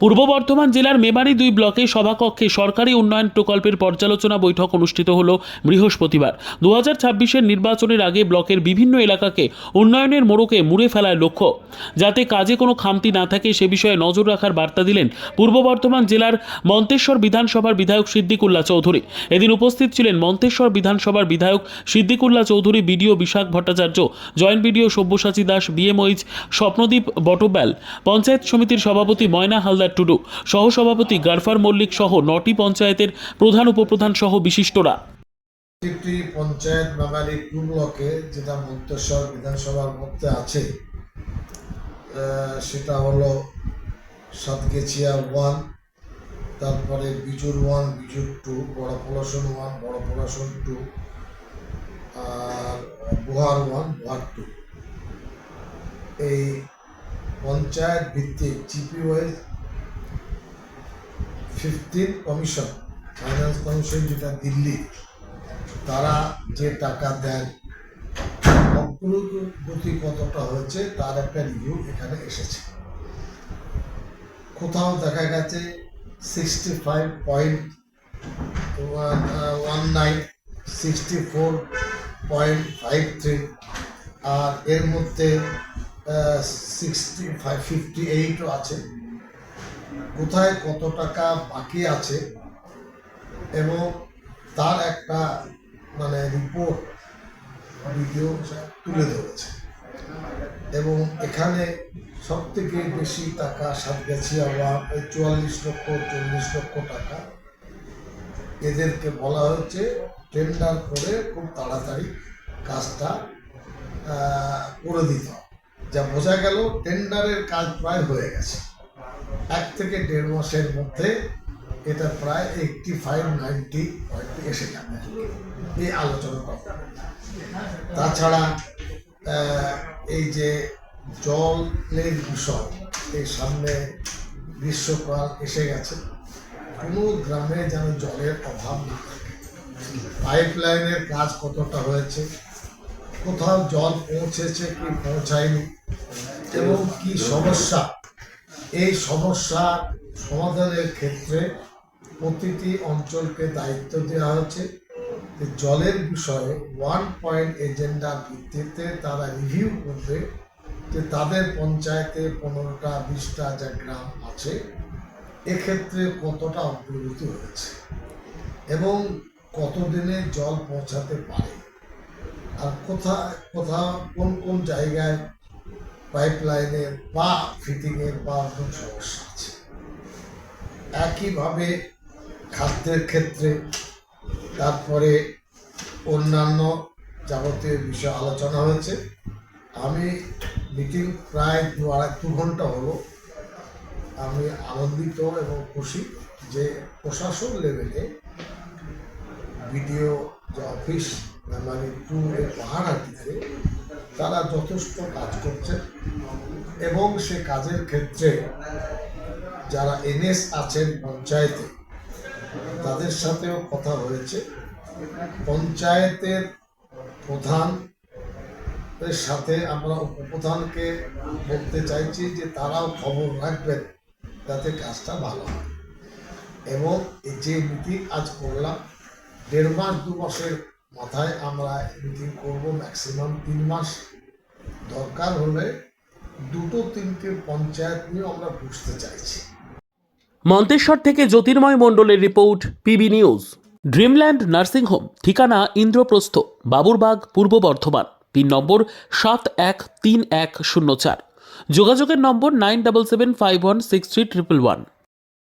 পূর্ব বর্ধমান জেলার মেমারি 2 ব্লকে সভাকক্ষে সরকারি উন্নয়ন প্রকল্পের পর্যালোচনা বৈঠক অনুষ্ঠিত হল বৃহস্পতিবার। 2026-এর নির্বাচনের আগে ব্লকের বিভিন্ন এলাকাকে উন্নয়নের মোড়কে মুড়ে ফেলার লক্ষ্য, যাতে কাজে কোনো খামতি না থাকে সে বিষয়ে নজর রাখার বার্তা দিলেন পূর্ব বর্ধমান জেলার মন্তেশ্বর বিধানসভার বিধায়ক সিদ্দিকুল্লাহ চৌধুরী। এদিন উপস্থিত ছিলেন মন্তেশ্বর বিধানসভার বিধায়ক Siddiqullah Chowdhury, BDO Bishakh Bhattacharya, joint BDO Sabyasachi Das, BMOH Swapnadeep Batabyal, panchayat সমিতির সভাপতি ময়না হালদার টুডু, সহসভাপতি গারফার মল্লিক সহ 9টি পঞ্চায়েতের প্রধান উপপ্রধান সহ বিশিষ্টরা। একটি পঞ্চায়েত মেমারি 2 ব্লকে যেটা মন্তেশ্বর বিধানসভার মধ্যে আছে, সেটা হলো সাতগেছিয়া 1, তারপরে বিজুর 1, বিজুর 2, বড় পলাশন 1, বড় পলাশন 2, আর বুহার 1, বুহার 2। এই পঞ্চায়েত ভিত্তিক জিপিওয়াইজ 15 কমিশন, ফাইন্যান্স কমিশন যেটা দিল্লি, তারা যে টাকা দেন অগ্রগতি কতটা হয়েছে তার একটা রিভিউ এখানে এসেছে। কোথাও দেখা গেছে 65.19, 64.53, আর এর মধ্যে 58ও আছে। কোথায় কত টাকা বাকি আছে এবং তার একটা রিপোর্ট ভিডিও তুলে ধরেছে। এবং এখানে সব থেকে বেশি টাকা সাতগাছিয়া 44 লক্ষ 40 লক্ষ টাকা এদেরকে বলা হচ্ছে টেন্ডার করে খুব তাড়াতাড়ি কাজটা করে দিতে হবে। যা বোঝা গেল টেন্ডারের কাজ প্রায় হয়ে গেছে, 1 থেকে 1.5 মাসের মধ্যে এটা প্রায় 85-90 পয়েন্টে এসে যাবে, এই আলোচনা করতে। তাছাড়া এই যে জলের বিষয়, এই সামনে গ্রীষ্মকাল এসে গেছে, কোনো গ্রামে যেন জলের অভাব না থাকে। পাইপ লাইনের কাজ কতটা হয়েছে, কোথাও জল পৌঁছেছে কি পৌঁছায়নি, এবং কি সমস্যা, এই সমস্যা সমাধানের ক্ষেত্রে প্রতিটি অঞ্চলকে দায়িত্ব দেওয়া হয়েছে। জলের বিষয়ে 1 পয়েন্ট এজেন্ডার ভিত্তিতে তারা রিভিউ করবে যে তাদের পঞ্চায়েতে 15টা 20টা যা গ্রাম আছে এক্ষেত্রে কতটা অগ্রগতি হয়েছে এবং কতদিনে জল পৌঁছাতে পারে, আর কোথাও কোন কোন জায়গায় পাইপ লাইনের বা ফিটিংয়ের বা কোন সমস্যা আছে। একইভাবে খাদ্যের ক্ষেত্রে, তারপরে অন্যান্য যাবতীয় বিষয় আলোচনা হয়েছে। আমি মিটিং প্রায় 2 ঘন্টা হলো। আমি আনন্দিত এবং খুশি যে প্রশাসন লেভেলে বিডিও যে অফিস মেমারি 2 এর পাহাড়াটিতে তারা যথেষ্ট কাজ করছে এবং সে কাজের ক্ষেত্রে যারা এনএস আছেন পঞ্চায়েতে তাদের সাথেও কথা হয়েছে। পঞ্চায়েতের প্রধানের সাথে আমরা উপপ্রধানকে বলতে চাইছি যে তারাও খবর রাখবেন যাতে কাজটা ভালো হয়। এবং এই যে মিটিং আজ করলাম, 1.5 মাস 2 মাসের মাথায় আমরা মিটিং করব, ম্যাক্সিমাম 3 মাস, দরকার হলে 2-3টে পঞ্চায়েত নিয়ে আমরা বুঝতে চাইছি। মন্তেশ্বর থেকে জ্যোতির্ময় মণ্ডলের report, PB news. Dreamland nursing home, ঠিকানা ইন্দ্রপ্রস্থ, বাবুরবাগ, পূর্ব বর্ধমান। পিন নম্বর 713104। যোগাযোগের নম্বর 9775163111।